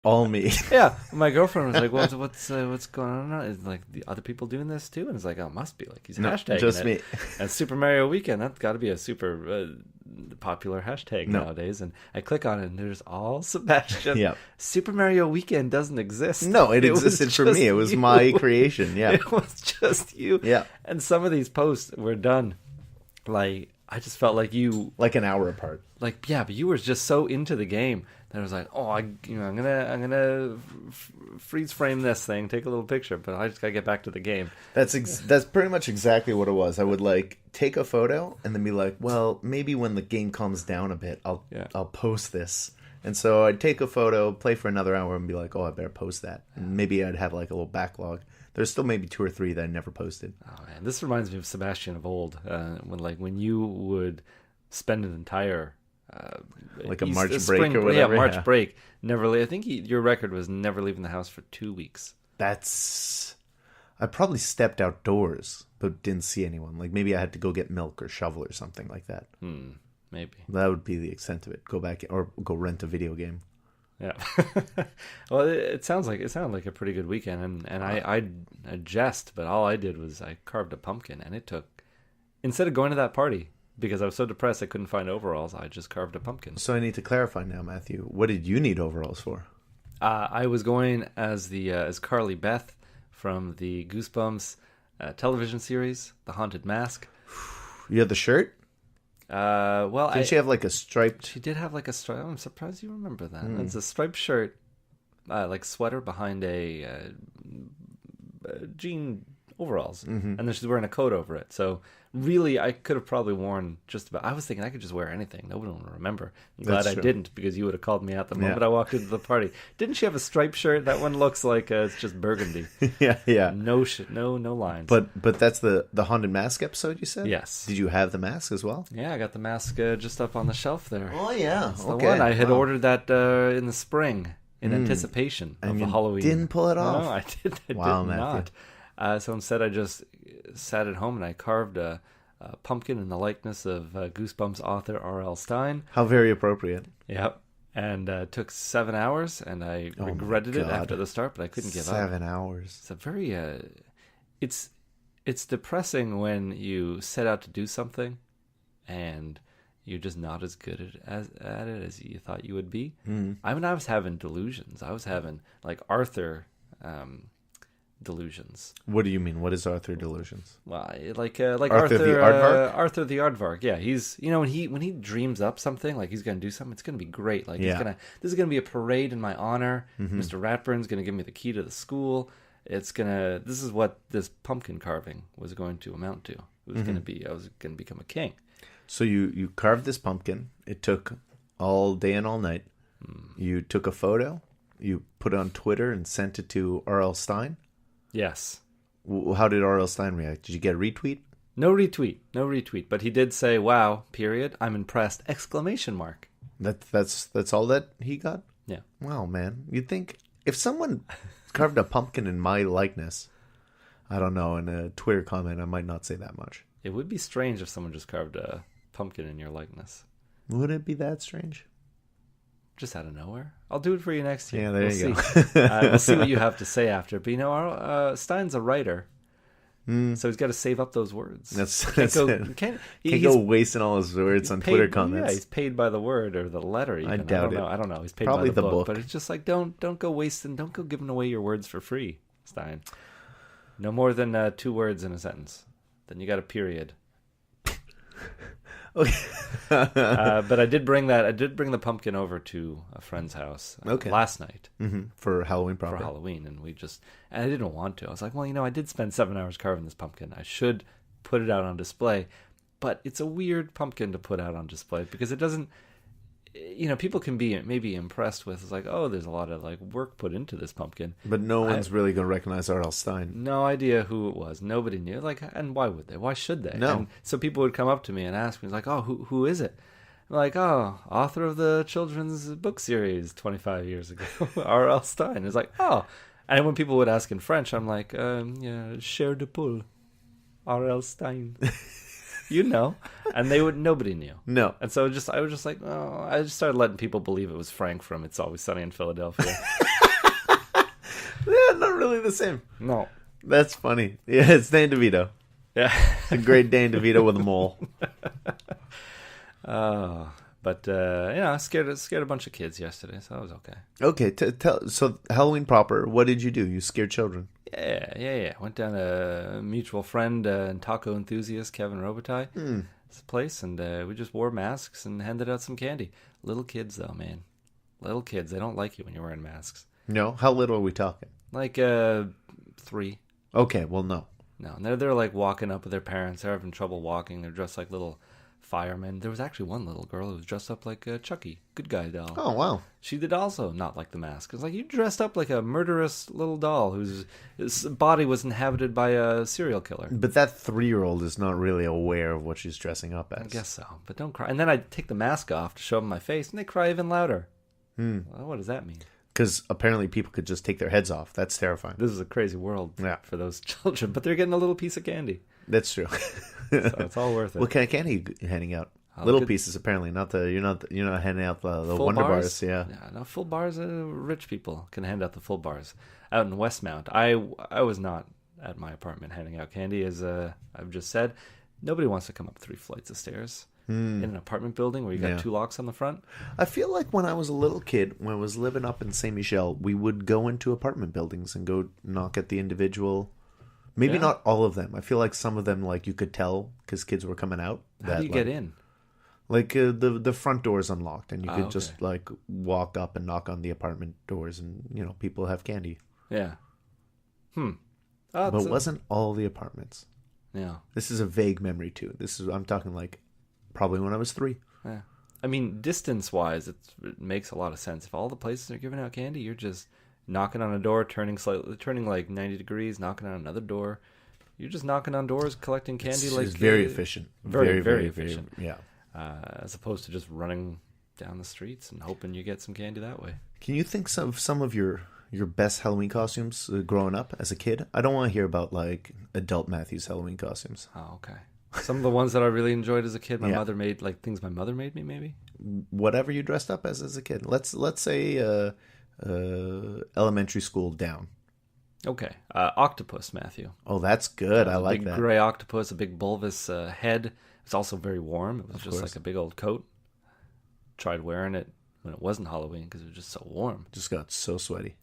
all me. Yeah, my girlfriend was like, what's going on? Is like the other people doing this too? And it's like, oh, it must be like he's hashtagging just it. me. And Super Mario Weekend, that's got to be a super popular hashtag nowadays. And I click on it, and there's all Sebastian. Yeah. Super Mario Weekend doesn't exist. No, it existed for me. It was my creation. Yeah, it was just you. Yeah. And some of these posts were done like I just felt like you like an hour apart. Like, yeah, but you were just so into the game that I was like, oh, I'm gonna freeze frame this thing, take a little picture, but I just gotta get back to the game. That's pretty much exactly what it was. I would like take a photo and then be like, well, maybe when the game calms down a bit, I'll post this. And so I'd take a photo, play for another hour, and be like, oh, I better post that. And maybe I'd have like a little backlog. There's still maybe 2 or 3 that I never posted. Oh man, this reminds me of Sebastian of old, when you would spend an entire like a March break or whatever. Yeah, March break. I think your record was never leaving the house for 2 weeks. I probably stepped outdoors, but didn't see anyone. Like maybe I had to go get milk or shovel or something like that. Maybe. That would be the extent of it. Go back or go rent a video game. Yeah. Well, it sounded like a pretty good weekend, and I jest, but all I did was I carved a pumpkin, and it took, instead of going to that party, because I was so depressed I couldn't find overalls, I just carved a pumpkin. So I need to clarify now, Matthew. What did you need overalls for? I was going as as Carly Beth from the Goosebumps television series, The Haunted Mask. You had the shirt? Well, did she have like a striped? She did have like a stripe. I'm surprised you remember that. It's a striped shirt, like sweater behind a jean overalls, and then she's wearing a coat over it. So really, I could have probably worn just about. I was thinking I could just wear anything. Nobody would remember. I'm glad I didn't, because you would have called me out the moment I walked into the party. Didn't she have a striped shirt? That one looks like it's just burgundy. Yeah. No lines. But that's the Haunted Mask episode you said? Yes. Did you have the mask as well? Yeah, I got the mask just up on the shelf there. Oh yeah, that's the one. I had ordered that in the spring in anticipation of the Halloween. Didn't pull it off. No, I did. I did not. So instead, I just sat at home and I carved a pumpkin in the likeness of Goosebumps author R.L. Stein. How very appropriate. Yep. And it took 7 hours, and I regretted it after the start, but I couldn't give up. 7 hours. It's a very it's depressing when you set out to do something and you're just not as good at it as you thought you would be. I mean, I was having delusions. I was having like Arthur delusions. What do you mean? What is Arthur delusions? Well, like Arthur the Aardvark? Arthur the Aardvark. Yeah, he's when he dreams up something, like he's going to do something, it's going to be great. Like this is going to be a parade in my honor. Mr. Ratburn's going to give me the key to the school. This is what this pumpkin carving was going to amount to. It was going to be, I was going to become a king. So you carved this pumpkin. It took all day and all night. You took a photo. You put it on Twitter and sent it to R.L. Stein. Yes. How did R.L. Stein react? Did you get a retweet? No retweet. But he did say, "Wow! Period. I'm impressed!" Exclamation mark. That's all that he got? Yeah. Wow, man. You'd think if someone carved a pumpkin in my likeness, I don't know, in a Twitter comment, I might not say that much. It would be strange if someone just carved a pumpkin in your likeness. Would it be that strange? Just out of nowhere. I'll do it for you next year. Yeah, there you go. We'll see what you have to say after. But Stein's a writer, so he's got to save up those words. That's can't go wasting all his words on Twitter comments. Yeah, he's paid by the word or the letter. Even. I doubt it. I don't know. He's paid Probably by the book. But it's just like don't go wasting. Don't go giving away your words for free, Stein. No more than 2 words in a sentence. Then you got a period. Okay. But I did bring the pumpkin over to a friend's house last night for Halloween proper. For Halloween, and I didn't want to. I was like, well, I did spend 7 hours carving this pumpkin. I should put it out on display, but it's a weird pumpkin to put out on display because it doesn't. People can be maybe impressed with. It's like, oh, there's a lot of like work put into this pumpkin, but no one's really going to recognize R.L. Stein. No idea who it was. Nobody knew. Like, and why would they? Why should they? No. And so people would come up to me and ask me, like, oh, who is it? I'm like, oh, author of the children's book series 25 years ago, R.L. Stein. It's like, oh, and when people would ask in French, I'm like, Cher de Poule, R.L. Stein. And nobody knew. No. And so I was just like, oh, I just started letting people believe it was Frank from It's Always Sunny in Philadelphia. Not really the same. No. That's funny. Yeah, it's Danny DeVito. Yeah. It's a great Danny DeVito with a mole. But I scared a bunch of kids yesterday, so that was okay. Okay, so Halloween proper, what did you do? You scared children? Yeah. Went down to a mutual friend and taco enthusiast, Kevin Robitaille's place, and we just wore masks and handed out some candy. Little kids, though, man. Little kids, they don't like you when you're wearing masks. No? How little are we talking? Like 3. Okay, well, no. No, and they're like walking up with their parents. They're having trouble walking. They're dressed like little firemen. There was actually one little girl who was dressed up like a Chucky, good guy doll. Oh, wow. She did also not like the mask. It's like, you dressed up like a murderous little doll whose body was inhabited by a serial killer. But that 3-year-old is not really aware of what she's dressing up as. I guess so, but don't cry. And then I take the mask off to show them my face, and they cry even louder. Well, what does that mean? Because apparently people could just take their heads off. That's terrifying. This is a crazy world for those children, but they're getting a little piece of candy. That's true. So it's all worth it. What kind of candy are you handing out? Little pieces, apparently. You're not handing out the Wonder bars. Yeah. No, full bars. Rich people can hand out the full bars. Out in Westmount, I was not at my apartment handing out candy, as I've just said. Nobody wants to come up 3 flights of stairs in an apartment building where you got 2 locks on the front. I feel like when I was a little kid, when I was living up in Saint Michel, we would go into apartment buildings and go knock at the individual. Maybe not all of them. I feel like some of them, like, you could tell because kids were coming out. How do you get in? Like the front door is unlocked, and you could just like walk up and knock on the apartment doors, and people have candy. Yeah. But it wasn't all the apartments. Yeah. This is a vague memory too. I'm talking like probably when I was 3. Yeah. I mean, distance-wise, it makes a lot of sense. If all the places are giving out candy, you're just knocking on a door, turning like 90 degrees, knocking on another door. You're just knocking on doors, collecting candy. It's very efficient. Very, very efficient. Yeah. As opposed to just running down the streets and hoping you get some candy that way. Can you think of some of your best Halloween costumes growing up as a kid? I don't want to hear about like adult Matthew's Halloween costumes. Oh, okay. Some of the ones that I really enjoyed as a kid, my mother made, like things my mother made me, maybe. Whatever you dressed up as a kid. Let's say elementary school down. Okay, octopus, Matthew. Oh, that's good. I like that. A big gray octopus, a big bulbous head. It's also very warm. It was just like a big old coat. Tried wearing it when it wasn't Halloween because it was just so warm. Just got so sweaty.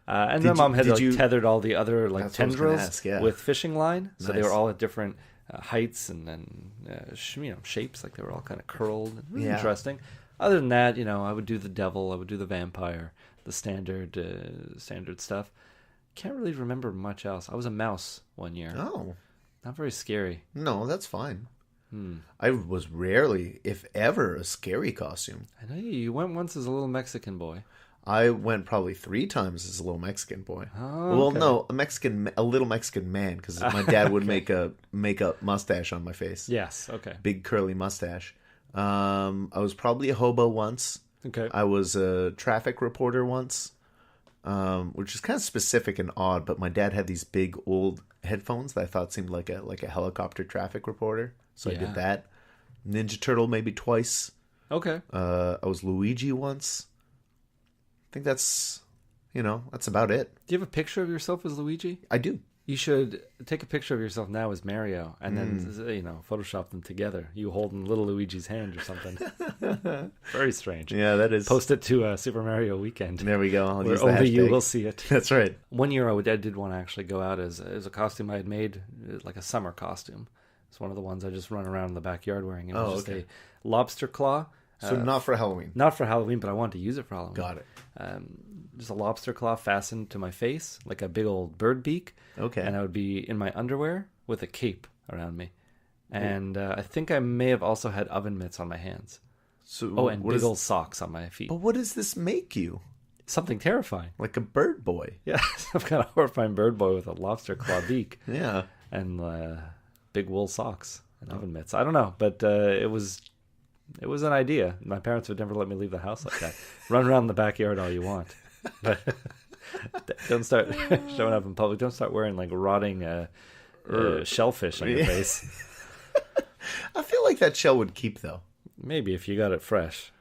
And my mom had tethered all the other like tendrils with fishing line, so they were all at different heights and shapes. Like they were all kind of curled. Really interesting. Other than that, I would do the devil, I would do the vampire, the standard stuff. Can't really remember much else. I was a mouse one year. Oh. Not very scary. No, that's fine. I was rarely, if ever, a scary costume. I know you went once as a little Mexican boy. I went probably 3 times as a little Mexican boy. Oh, well, no, a little Mexican man, because my dad would make a mustache on my face. Yes, okay. Big curly mustache. I was probably a hobo once. Okay. I was a traffic reporter once, which is kind of specific and odd. But my dad had these big old headphones that I thought seemed like a helicopter traffic reporter. So I did that. Ninja Turtle maybe twice. Okay. I was Luigi once. I think that's about it. Do you have a picture of yourself as Luigi? I do. You should take a picture of yourself now as Mario, and then Photoshop them together. You holding little Luigi's hand or something. Very strange. Yeah, that is. Post it to Super Mario Weekend. There we go. Where only you will see it. That's right. One year I did want to actually go out as a costume I had made, like a summer costume. It's one of the ones I just run around in the backyard wearing. It was just a lobster claw. So not for Halloween. Not for Halloween, but I wanted to use it for Halloween. Got it. Just a lobster claw fastened to my face, like a big old bird beak. Okay. And I would be in my underwear with a cape around me. And I think I may have also had oven mitts on my hands. So and big old socks on my feet. But what does this make you? Something terrifying. Like a bird boy. Yeah, some kind of horrifying bird boy with a lobster claw beak. Yeah. And big wool socks and oven mitts. I don't know, but it was an idea. My parents would never let me leave the house like that. Run around the backyard all you want. But don't start showing up in public. Don't start wearing like rotting shellfish on your face. I feel like that shell would keep though. Maybe if you got it fresh.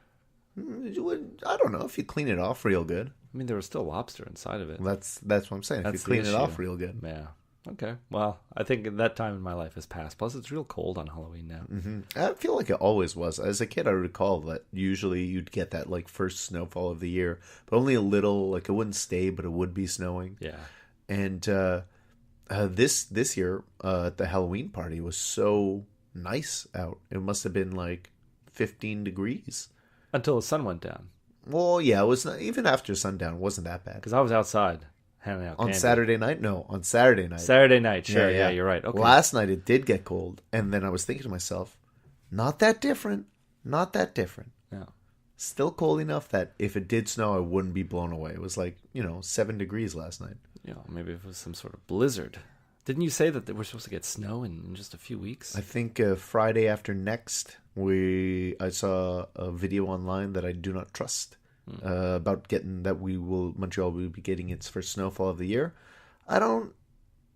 I don't know if you clean it off real good. I mean, there was still lobster inside of it. Well, that's what I'm saying. That's if you clean the it issue. off real good. Yeah. Okay. Well, I think that time in my life has passed. Plus, it's real cold on Halloween now. Mm-hmm. I feel like it always was. As a kid, I recall that usually you'd get that like first snowfall of the year, but only a little. Like it wouldn't stay, but it would be snowing. Yeah. And this year, the Halloween party was so nice out. It must have been like 15 degrees Until the sun went down. Well, yeah, it was not, even after sundown. It wasn't that bad. Because I was outside handing out On candy. Saturday night? No, on Saturday night. Saturday night, sure. Yeah, you're right. Okay. Last night it did get cold, and then I was thinking to myself, not that different. Not that different. Yeah. Still cold enough that if it did snow, I wouldn't be blown away. It was like, 7 degrees last night. Yeah, maybe it was some sort of blizzard. Didn't you say that we're supposed to get snow in just a few weeks? I think Friday after next, I saw a video online that I do not trust about Montreal will be getting its first snowfall of the year. I don't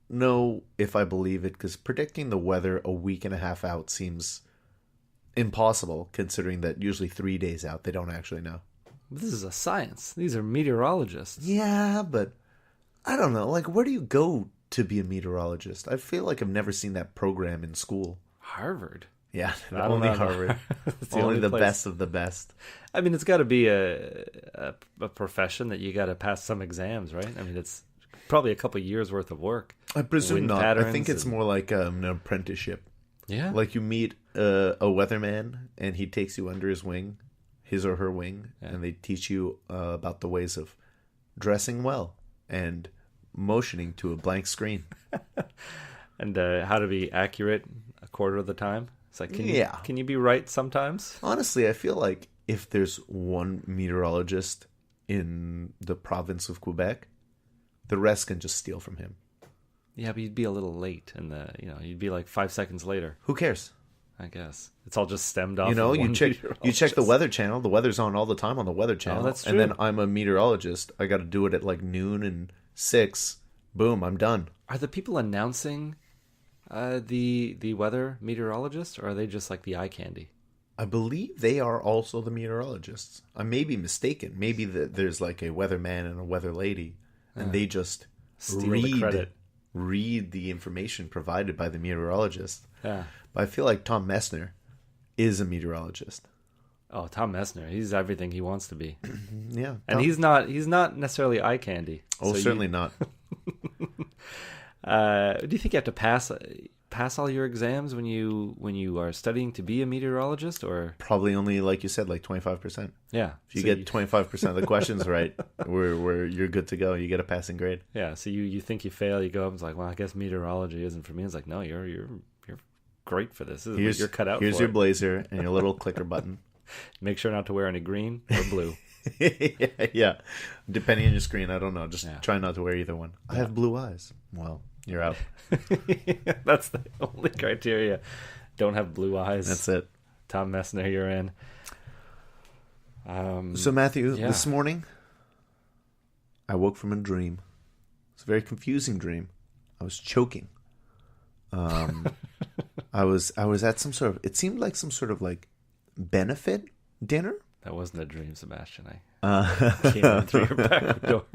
know if I believe it, because predicting the weather a week and a half out seems impossible, considering that usually 3 days out they don't actually know. This is a science. These are meteorologists. Yeah, but I don't know. Like, where do you go to be a meteorologist? I feel like I've never seen that program in school. Harvard. Yeah, I don't only know. Harvard. only the best of the best. I mean, it's got to be a profession that you got to pass some exams, right? I mean, it's probably a couple years worth of work. I presume Wind not. I think it's patterns more like an apprenticeship. Yeah. Like you meet a weatherman and he takes you under his or her wing, and they teach you about the ways of dressing well and motioning to a blank screen. And how to be accurate a quarter of the time. It's like, can you be right sometimes? Honestly, I feel like if there's one meteorologist in the province of Quebec, the rest can just steal from him. Yeah, but you'd be a little late, and you'd be like 5 seconds later. Who cares? I guess it's all just stemmed off. You check the Weather Channel. The weather's on all the time on the Weather Channel. Oh, that's true. And then I'm a meteorologist. I got to do it at like noon and 6. Boom, I'm done. Are the people announcing the weather meteorologists, or are they just like the eye candy? I believe they are also the meteorologists. I may be mistaken. Maybe there's like a weatherman and a weather lady, and they just Steal the credit. read the information provided by the meteorologist. Yeah. But I feel like Tom Messner is a meteorologist. Oh, Tom Messner. He's everything he wants to be. Yeah. And he's not necessarily eye candy. Oh, so certainly not. Do you think you have to pass all your exams when you are studying to be a meteorologist, or probably only, like you said, like 25%. Yeah. If you get 25% of the questions right, where you're good to go. You get a passing grade. Yeah. So you think you fail, you go up and it's like, well, I guess meteorology isn't for me. It's like, no, you're great for this. This is what you're cut out for. Here's your blazer and your little clicker button. Make sure not to wear any green or blue. Yeah. Depending on your screen, I don't know. Just try not to wear either one. I have blue eyes. Well, you're out. That's the only criteria. Don't have blue eyes. That's it. Tom Messner, you're in. So Matthew, this morning, I woke from a dream. It's a very confusing dream. I was choking. I was at some sort of, it seemed like some sort of like benefit dinner. That wasn't a dream, Sebastian. I came in through your back door.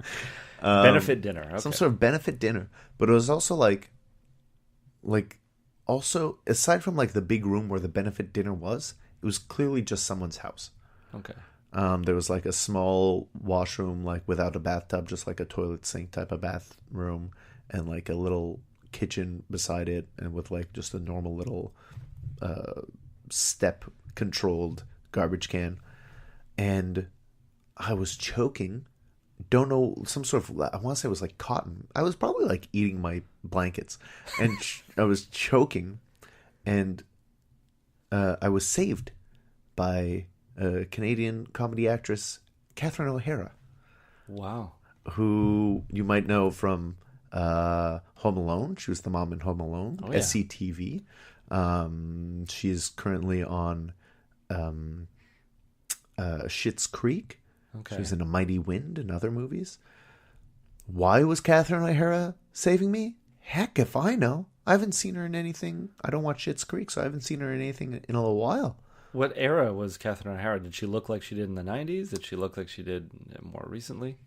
Benefit dinner. Okay. Some sort of benefit dinner. But it was also also, aside from like the big room where the benefit dinner was, it was clearly just someone's house. Okay. There was like a small washroom, like without a bathtub, just like a toilet sink type of bathroom, and like a little kitchen beside it, and with like just a normal little step controlled garbage can. And I was choking. Don't know, some sort of, I want to say it was like cotton. I was probably like eating my blankets, and I was choking, and I was saved by Canadian comedy actress Catherine O'Hara. Wow. Who you might know from Home Alone. She was the mom in Home Alone. Oh, yeah. SCTV. She's currently on Schitt's Creek. Okay. She was in A Mighty Wind and other movies. Why was Catherine O'Hara saving me? Heck if I know. I haven't seen her in anything. I don't watch Schitt's Creek, so I haven't seen her in anything in a little while. What era was Catherine O'Hara? Did she look like she did in the 90s? Did she look like she did more recently?